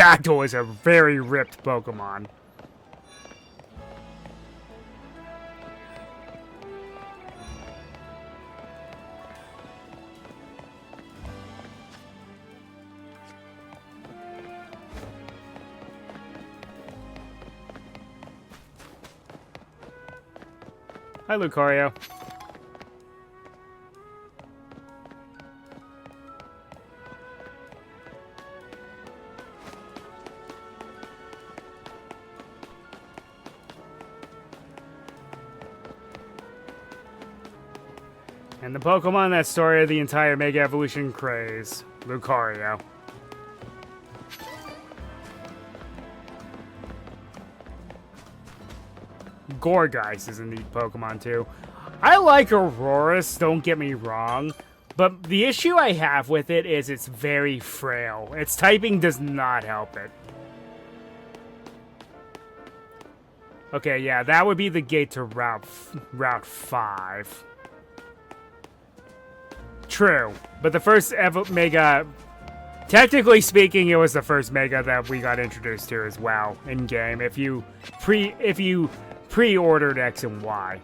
Aerodactyl is a very ripped Pokemon. Hi, Lucario. And the Pokemon that started the entire Mega Evolution craze, Lucario. Gourgeist is a neat Pokemon too. I like Aurorus, don't get me wrong, but the issue I have with it is it's very frail. Its typing does not help it. Okay, yeah, that would be the gate to Route 5. True, but the first Mega... Technically speaking, it was the first Mega that we got introduced to as well in-game, if you pre-ordered X and Y.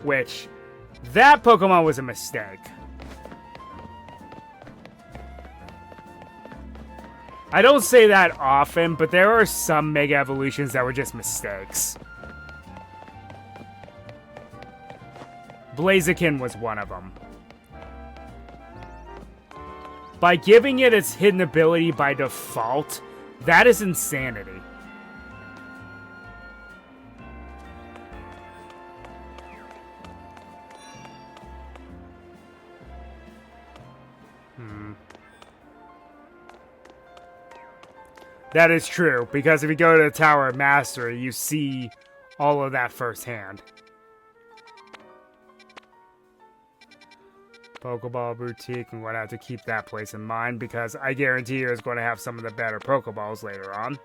Which, that Pokemon was a mistake. I don't say that often, but there are some Mega Evolutions that were just mistakes. Blaziken was one of them. By giving it its hidden ability by default, that is insanity. That is true, because if you go to the Tower of Mastery, you see all of that firsthand. Pokeball Boutique, I'm going to have to keep that place in mind, because I guarantee you it's going to have some of the better Pokeballs later on.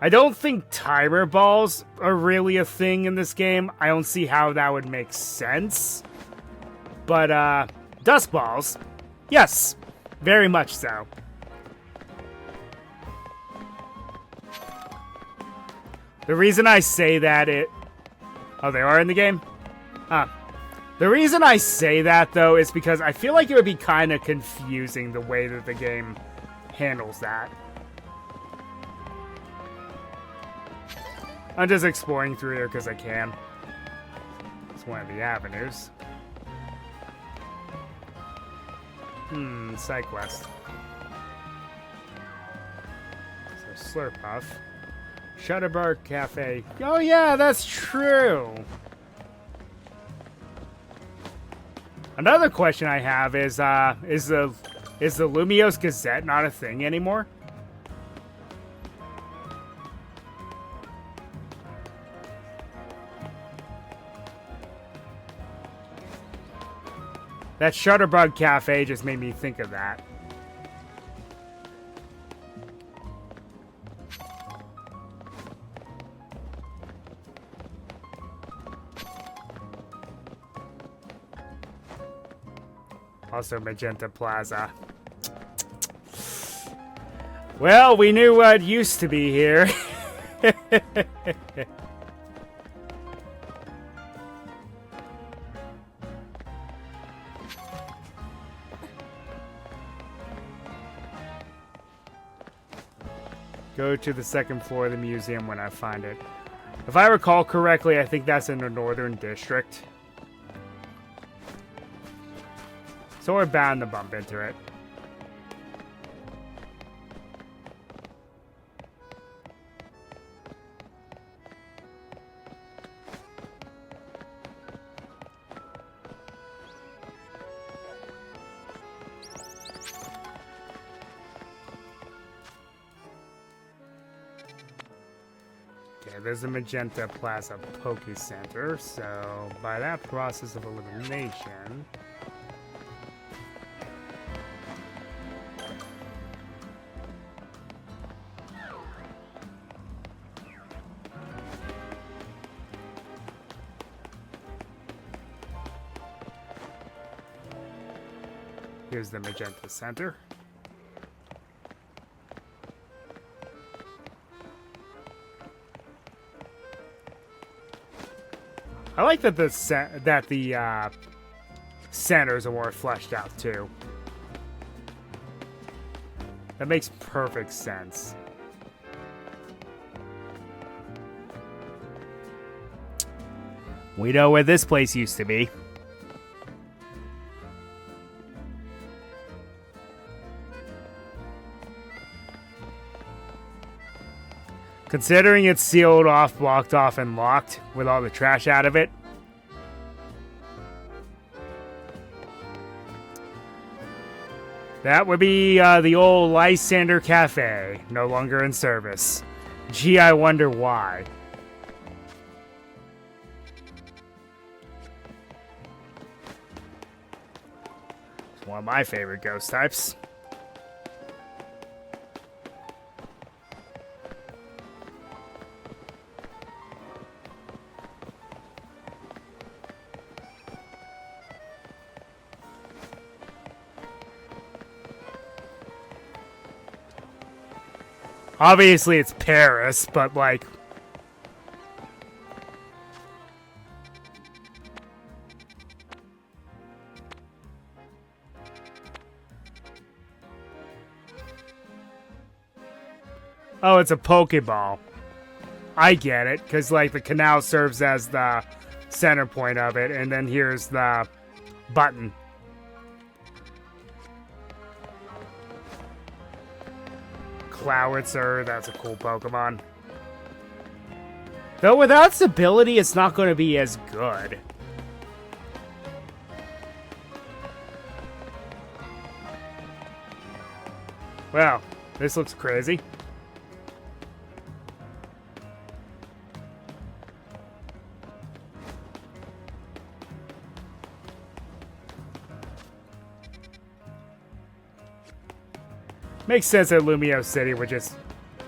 I don't think Timer Balls are really a thing in this game. I don't see how that would make sense. But, Dusk Balls, yes, very much so. The reason I say that Oh, they are in the game? Huh. The reason I say that, though, is because I feel like it would be kind of confusing the way that the game handles that. I'm just exploring through here because I can. It's one of the avenues. Side quest. So, Slurpuff. Shutterbug Cafe. Oh yeah, that's true. Another question I have is the Lumiose Gazette not a thing anymore? That Shutterbug Cafe just made me think of that. Also Magenta Plaza. Well, we knew what used to be here. Go to the second floor of the museum when I find it. If I recall correctly, I think that's in the Northern District. So we're bound to bump into it. Okay, there's the Magenta Plaza Poke Center, so by that process of elimination... Here's the Magenta Center. I like that the centers are more fleshed out too. That makes perfect sense. We know where this place used to be. Considering it's sealed off, blocked off, and locked with all the trash out of it. That would be the old Lysander Cafe, no longer in service. Gee, I wonder why. It's one of my favorite ghost types. Obviously, it's Paris, but like... Oh, it's a Pokeball. I get it, because like the canal serves as the center point of it, and then here's the button. Clowitzer, that's a cool Pokemon. Though without its ability, it's not going to be as good. Well, this looks crazy. Makes sense that Lumio City would just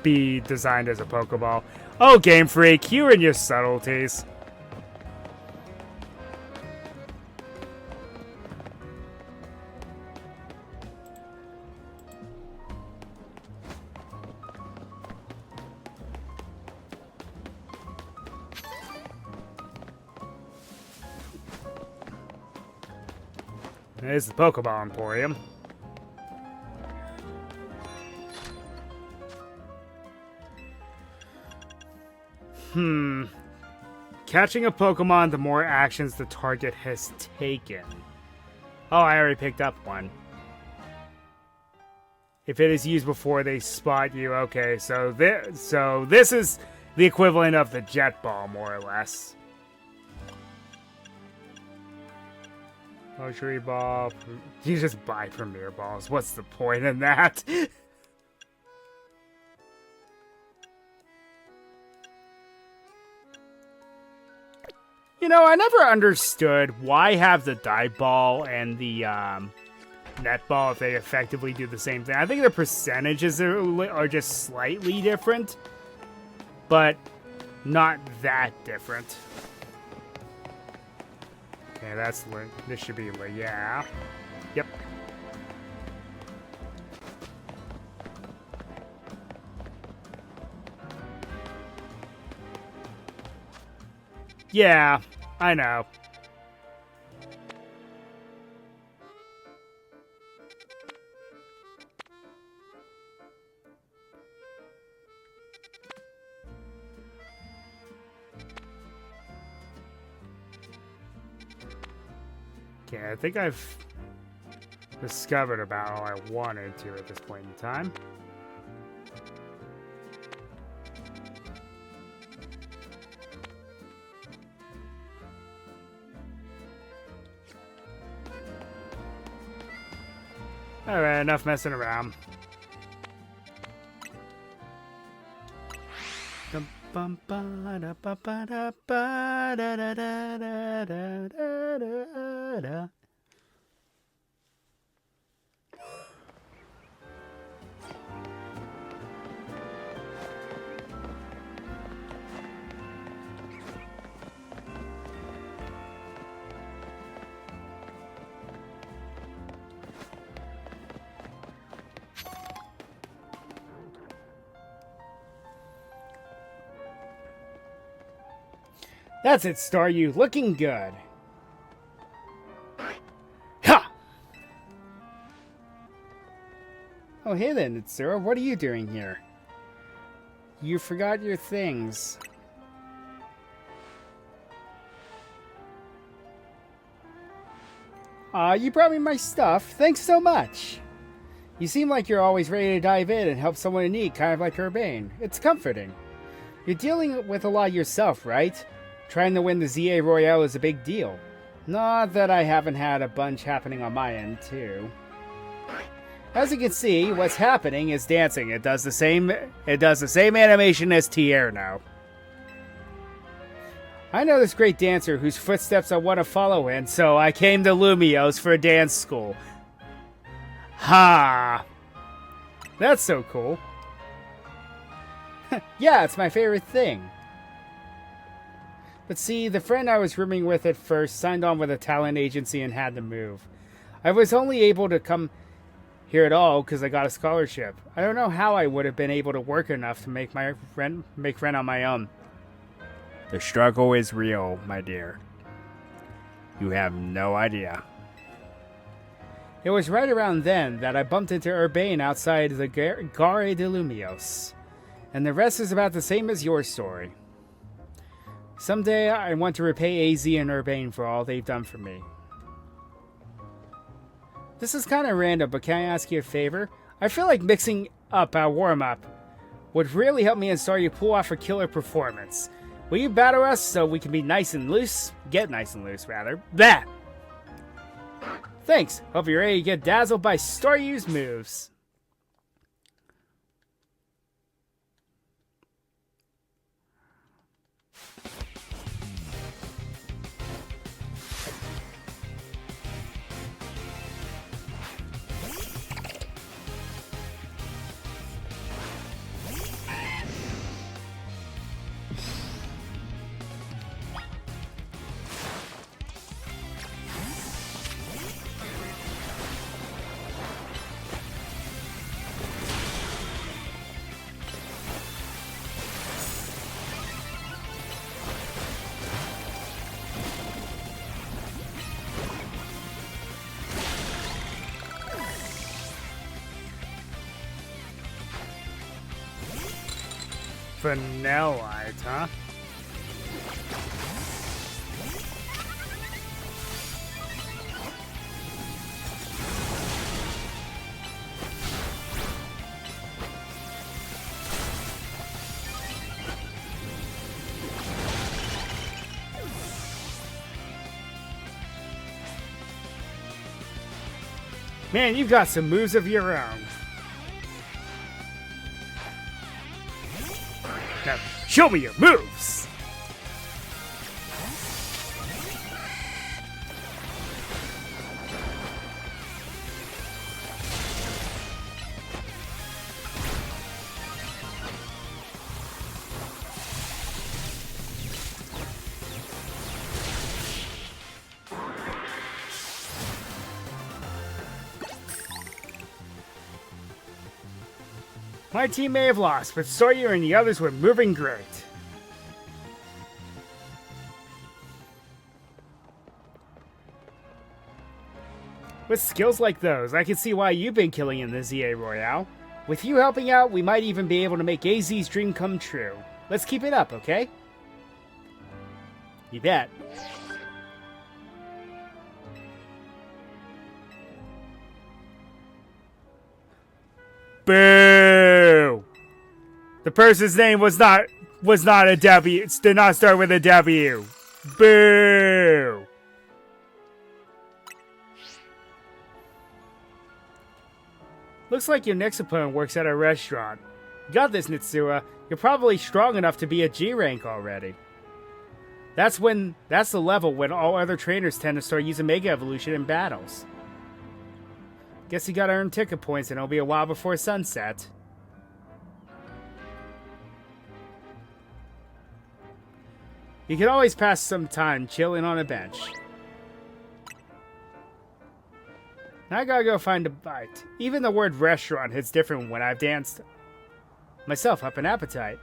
be designed as a Pokeball. Oh, Game Freak, you and your subtleties. There's the Pokeball Emporium. Catching a Pokemon, the more actions the target has taken. Oh, I already picked up one. If it is used before they spot you, okay, so this is the equivalent of the Jet Ball, more or less. Luxury Ball. You just buy Premier Balls. What's the point in that? You know, I never understood why have the Dive Ball and the Net Ball if they effectively do the same thing. I think the percentages are just slightly different, but not that different. Okay, this should be, yeah. Yep. Yeah, I know. Okay, I think I've discovered about all I wanted to at this point in time. Alright, enough messing around. That's it, Staryu. Looking good. Ha! Oh, hey then, Mitsuru. What are you doing here? You forgot your things. Aw, you brought me my stuff. Thanks so much. You seem like you're always ready to dive in and help someone in need, kind of like Urbane. It's comforting. You're dealing with a lot yourself, right? Trying to win the ZA Royale is a big deal. Not that I haven't had a bunch happening on my end, too. As you can see, what's happening is dancing. It does the same animation as Tier now. I know this great dancer whose footsteps I want to follow in, so I came to Lumiose for a dance school. Ha! That's so cool. Yeah, it's my favorite thing. But see, the friend I was rooming with at first signed on with a talent agency and had to move. I was only able to come here at all because I got a scholarship. I don't know how I would have been able to work enough to make rent on my own. The struggle is real, my dear. You have no idea. It was right around then that I bumped into Urbane outside the Gare de Lumiose. And the rest is about the same as your story. Someday I want to repay AZ and Urbane for all they've done for me. This is kind of random, but can I ask you a favor? I feel like mixing up our warm-up would really help me and Staryu pull off a killer performance. Will you battle us so we can be nice and loose? Get nice and loose, rather. That! Thanks. Hope you're ready to get dazzled by Staryu's moves. Vanillite, huh? Man, you've got some moves of your own. Now, show me your moves! My team may have lost, but Sawyer and the others were moving great. With skills like those, I can see why you've been killing in the ZA Royale. With you helping out, we might even be able to make AZ's dream come true. Let's keep it up, okay? You bet. Boo! The person's name was not a W. It did not start with a W. Boo! Looks like your next opponent works at a restaurant. You got this, Nitsua. You're probably strong enough to be a G rank already. That's the level when all other trainers tend to start using Mega Evolution in battles. Guess you gotta earn ticket points and it'll be a while before sunset. You can always pass some time chilling on a bench. Now I gotta go find a bite. Even the word restaurant hits different when I've danced myself up an appetite.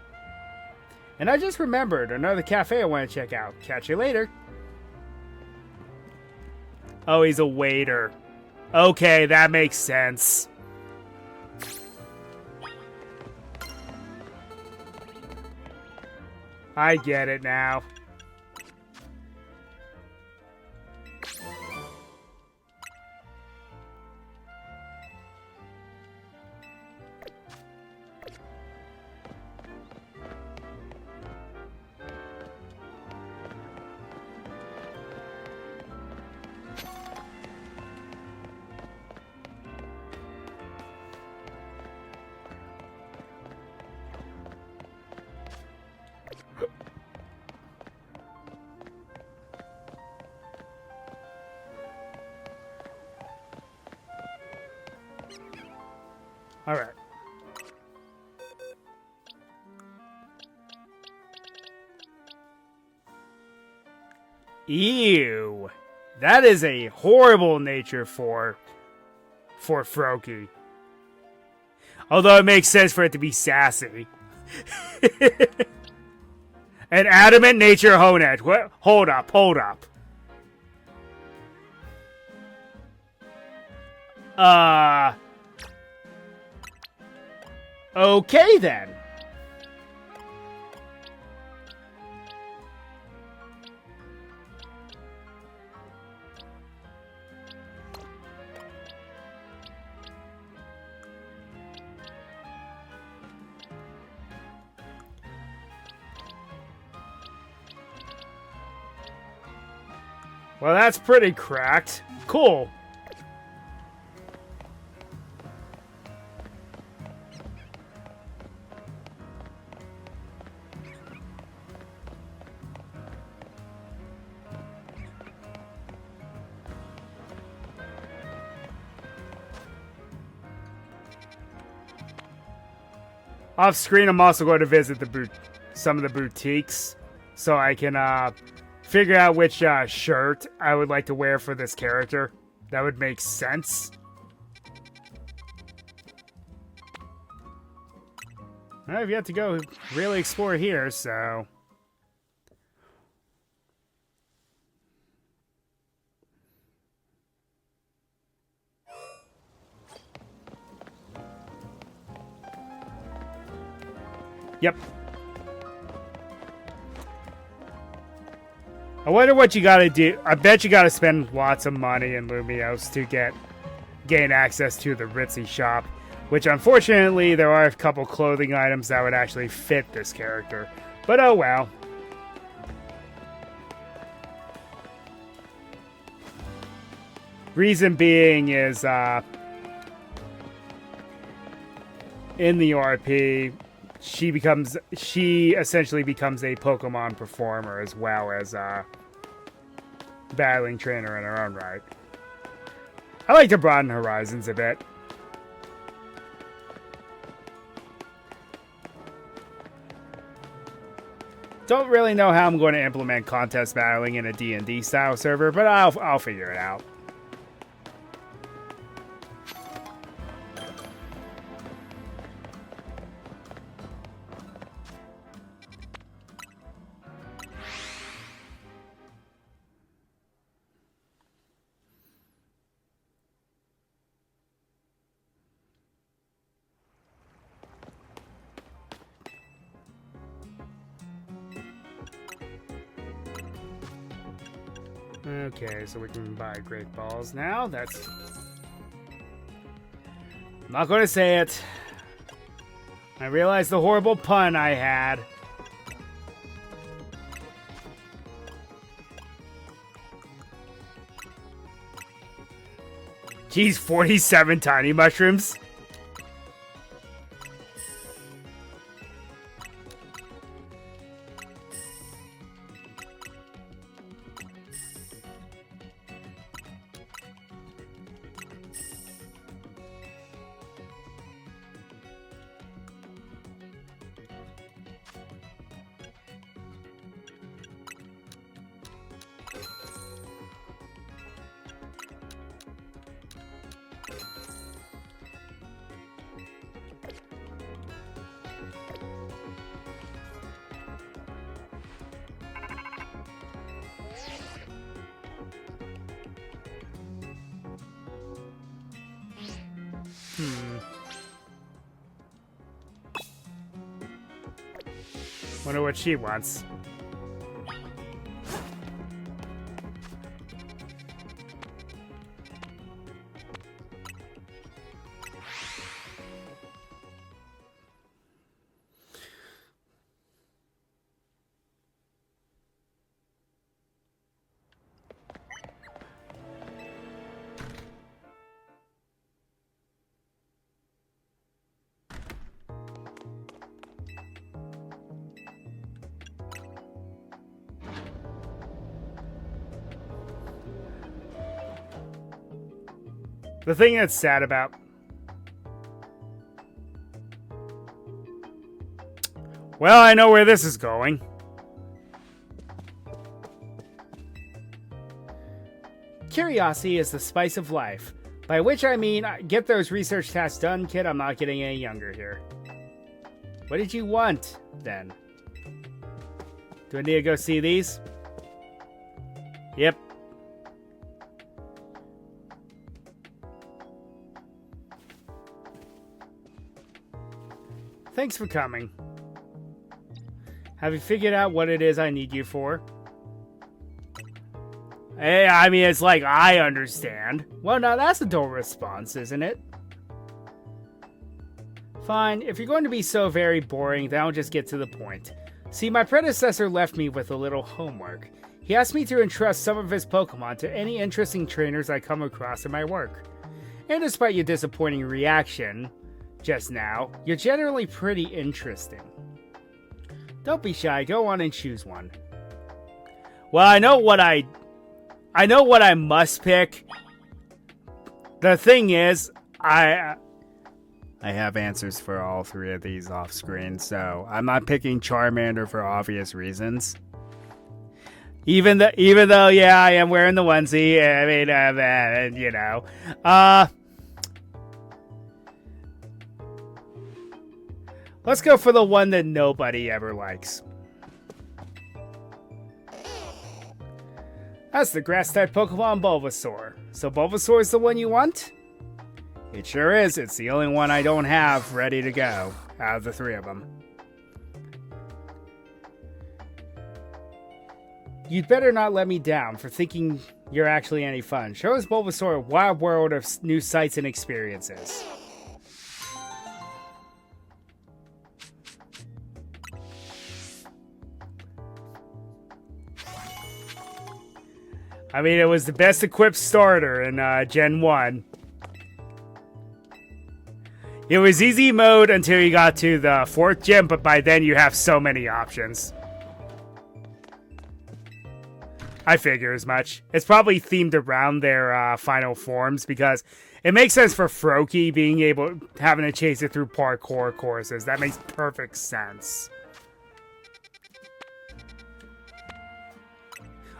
And I just remembered another cafe I want to check out. Catch you later. Oh, he's a waiter. Okay, that makes sense. I get it now. All right. Ew. That is a horrible nature for Froakie. Although it makes sense for it to be sassy. An adamant nature Honed. What? Hold up. Okay then. Well, that's pretty cracked. Cool. Off screen, I'm also going to visit some of the boutiques so I can figure out which shirt I would like to wear for this character. That would make sense. I've yet to go really explore here, so... Yep. I wonder what you gotta do. I bet you gotta spend lots of money in Lumiose to gain access to the Ritzy shop. Which, unfortunately, there are a couple clothing items that would actually fit this character. But oh well. Reason being is, in the RP... She essentially becomes a Pokemon performer as well as a battling trainer in her own right. I like to broaden horizons a bit. Don't really know how I'm going to implement contest battling in a D&D style server, but I'll figure it out. Okay, so we can buy Great Balls now. That's... I'm not going to say it. I realized the horrible pun I had. Geez, 47 tiny mushrooms? Wonder what she wants. The thing that's sad about... Well, I know where this is going. Curiosity is the spice of life. By which I mean, get those research tasks done, kid. I'm not getting any younger here. What did you want, then? Do I need to go see these? Yep. Thanks for coming. Have you figured out what it is I need you for? Hey, I mean, it's like, I understand. Well, now that's a dull response, isn't it? Fine, if you're going to be so very boring, then I'll just get to the point. See, my predecessor left me with a little homework. He asked me to entrust some of his Pokemon to any interesting trainers I come across in my work. And despite your disappointing reaction just now, you're generally pretty interesting. Don't be shy, go on and choose one. Well, I know what I must pick. The thing is, I have answers for all three of these off screen, so I'm not picking Charmander for obvious reasons. Even though, yeah, I am wearing the onesie. I mean, you know, let's go for the one that nobody ever likes. That's the grass-type Pokemon Bulbasaur. So Bulbasaur is the one you want? It sure is. It's the only one I don't have ready to go out of the three of them. You'd better not let me down for thinking you're actually any fun. Show us Bulbasaur a wild world of new sights and experiences. I mean, it was the best equipped starter in Gen 1. It was easy mode until you got to the 4th gym, but by then you have so many options. I figure as much. It's probably themed around their final forms because it makes sense for Froakie having to chase it through parkour courses. That makes perfect sense.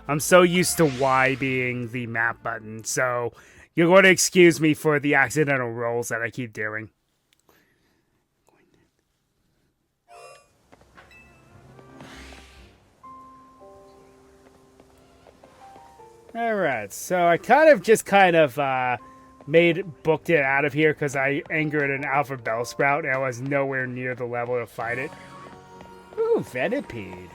I'm so used to Y being the map button, so you're going to excuse me for the accidental rolls that I keep doing. Alright, so I booked it out of here because I angered an Alpha Bellsprout and I was nowhere near the level to fight it. Ooh, Venipede.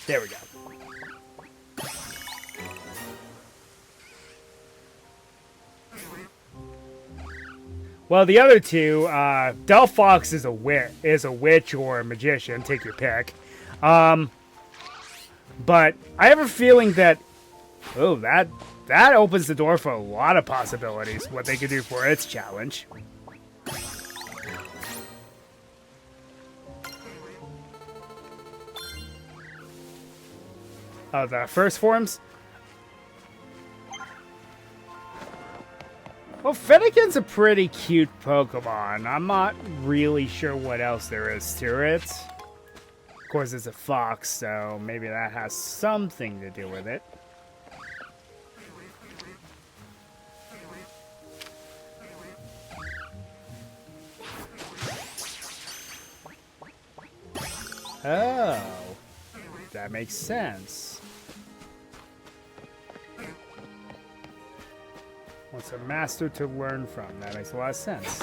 There we go. Well, the other two, Delphox is a witch or a magician, take your pick. But I have a feeling that, that opens the door for a lot of possibilities, what they could do for its challenge. The first forms? Well, Fennekin's a pretty cute Pokemon. I'm not really sure what else there is to it. Of course, it's a fox, so maybe that has something to do with it. Oh, that makes sense. Wants a master to learn from. That makes a lot of sense.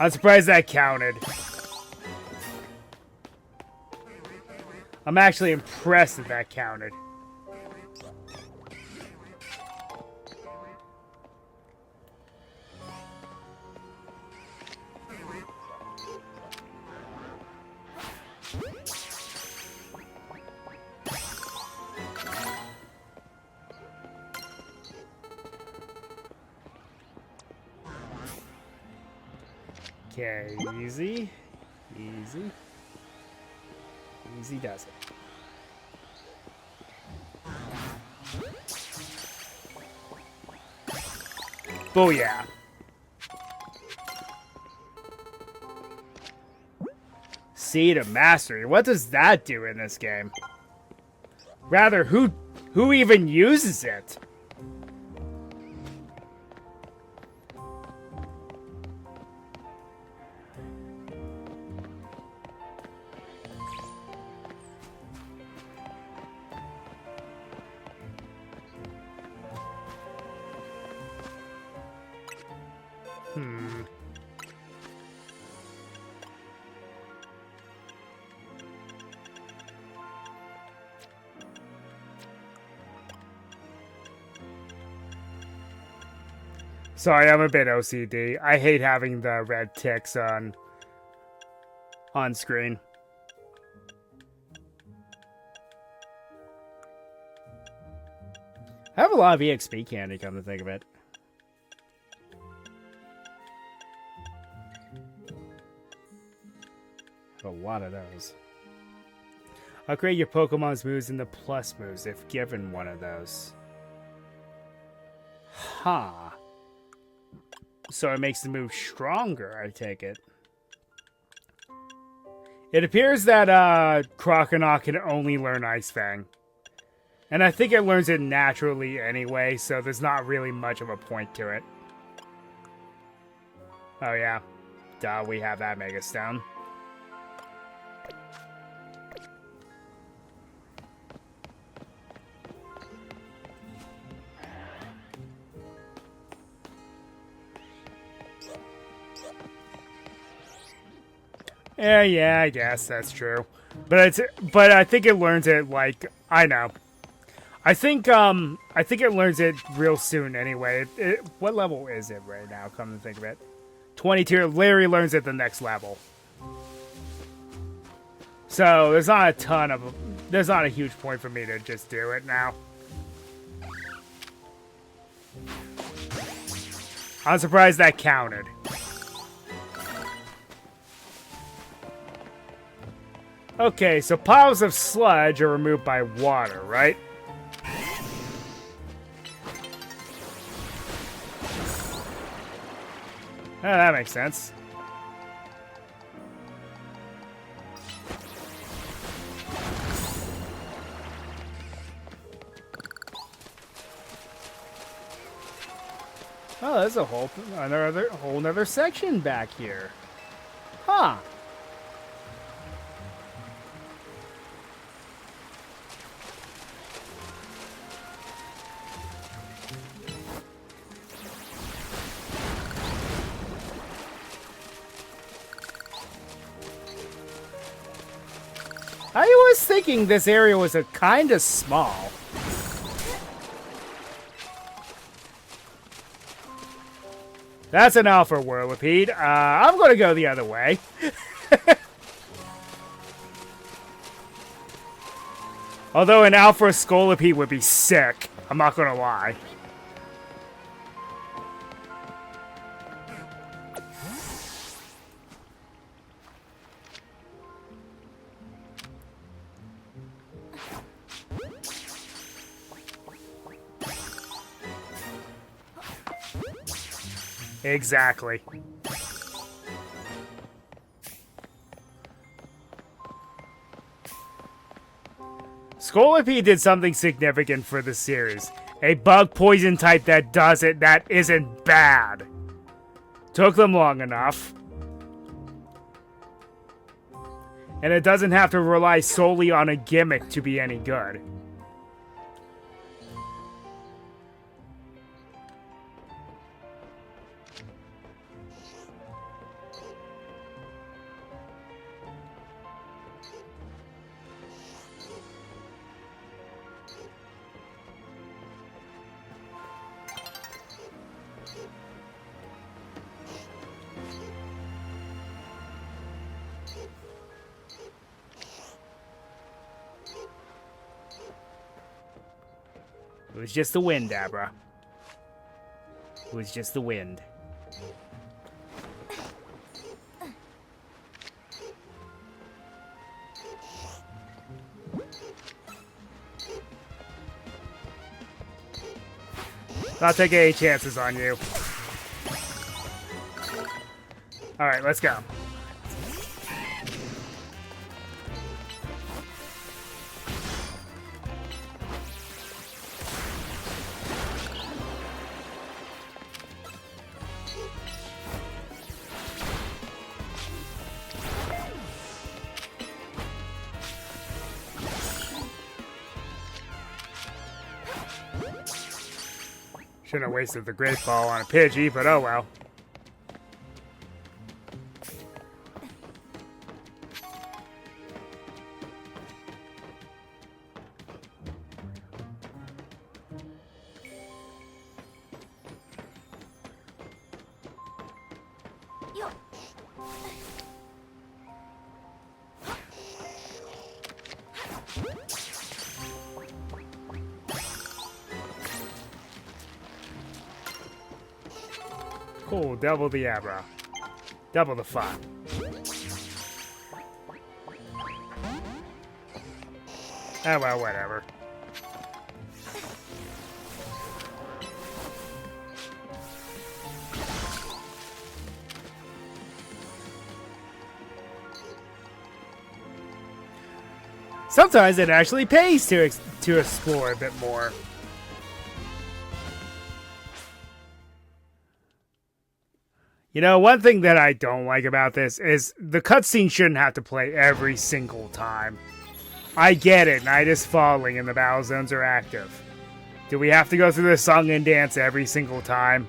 I'm surprised that counted. I'm actually impressed that that counted. Okay, easy. Easy. Easy does it. Booyah. Seed of Mastery. What does that do in this game? Rather, who even uses it? Sorry, I'm a bit OCD. I hate having the red ticks on screen. I have a lot of EXP candy, come to think of it. A lot of those. Upgrade your Pokemon's moves into plus moves if given one of those. Huh. So it makes the move stronger, I take it. It appears that Croconaw can only learn Ice Fang. And I think it learns it naturally anyway, so there's not really much of a point to it. Oh yeah. Duh, we have that Mega Stone. Yeah, I guess that's true. But I think it learns it like I know. I think it learns it real soon anyway. What level is it right now? Come to think of it, 22. Larry learns it the next level. So there's not a huge point for me to just do it now. I'm surprised that counted. Okay, so piles of sludge are removed by water, right? Oh, that makes sense. Oh, there's a whole nother section back here. Huh. I was thinking this area was a kind of small. That's an Alpha Whirlipede. I'm gonna go the other way. Although an Alpha Scolipede would be sick. I'm not gonna lie. Exactly. Scolipede did something significant for the series. A bug poison type that does it that isn't bad. Took them long enough. And it doesn't have to rely solely on a gimmick to be any good. It was just the wind, Abra. It was just the wind. Not taking any chances on you. Alright, let's go. Shouldn't have wasted the Great Ball on a Pidgey, but oh well. Cool, double the Abra. Double the fun. Ah, well, whatever. Sometimes it actually pays to explore a bit more. You know, one thing that I don't like about this is the cutscene shouldn't have to play every single time. I get it, night is falling and the battle zones are active. Do we have to go through the song and dance every single time?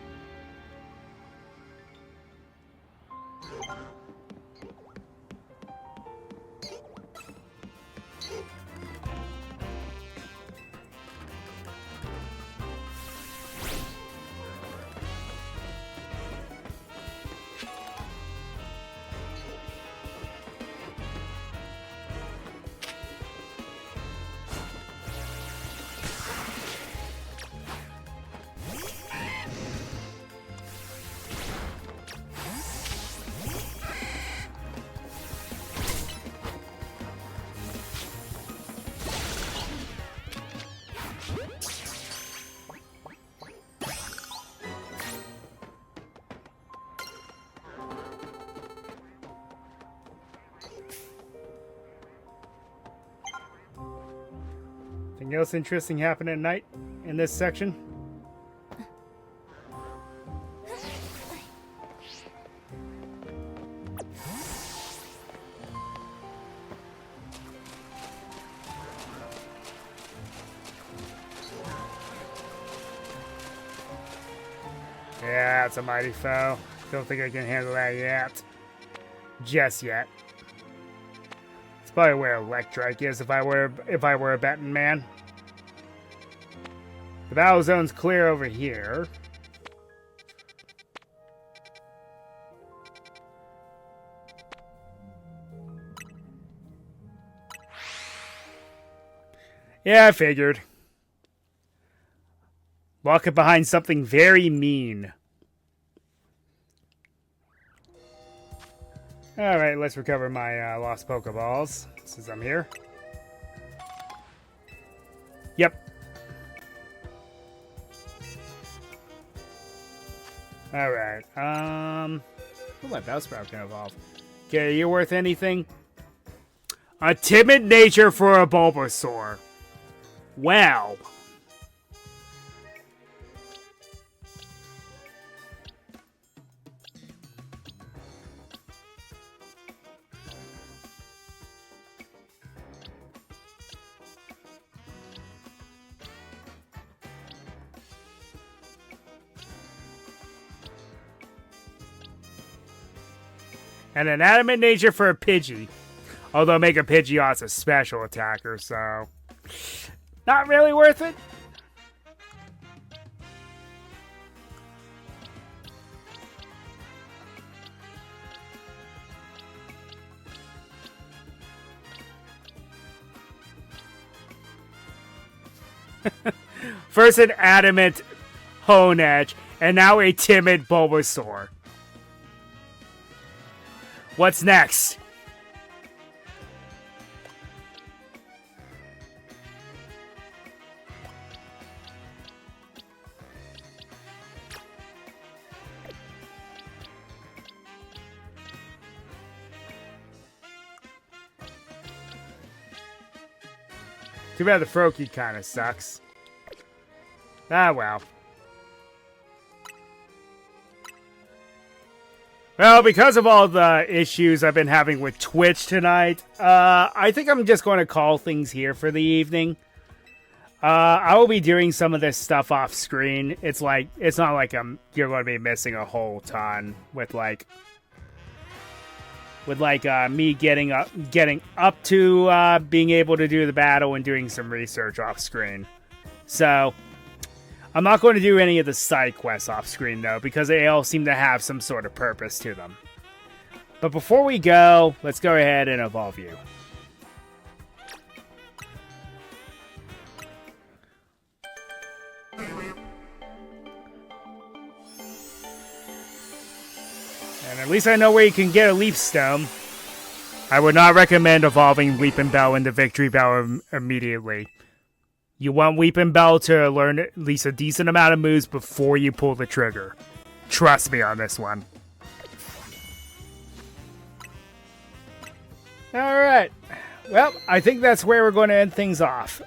Anything else interesting happen at night in this section? Yeah, it's a mighty foe. Don't think I can handle that yet. Just yet. It's probably where Electrike is if I were a betting man. The battle zone's clear over here. Yeah, I figured. Lock it behind something very mean. Alright, let's recover my lost Pokeballs, since I'm here. Yep. Alright, oh, my Bellsprout can evolve. Okay, are you worth anything? A timid nature for a Bulbasaur. Well. And an adamant nature for a Pidgey. Although Mega Pidgeot's a special attacker, so... not really worth it. First an adamant Honedge, and now a timid Bulbasaur. What's next? Too bad the Froakie kind of sucks. Ah, well. Well, because of all the issues I've been having with Twitch tonight, I think I'm just going to call things here for the evening. I will be doing some of this stuff off screen. It's not like you're going to be missing a whole ton with me getting up to being able to do the battle and doing some research off screen. So I'm not going to do any of the side quests off screen though, because they all seem to have some sort of purpose to them. But before we go, let's go ahead and evolve you. And at least I know where you can get a Leaf Stone. I would not recommend evolving Weeping Bell into Victory Bell immediately. You want Weeping Bell to learn at least a decent amount of moves before you pull the trigger. Trust me on this one. Alright. Well, I think that's where we're going to end things off.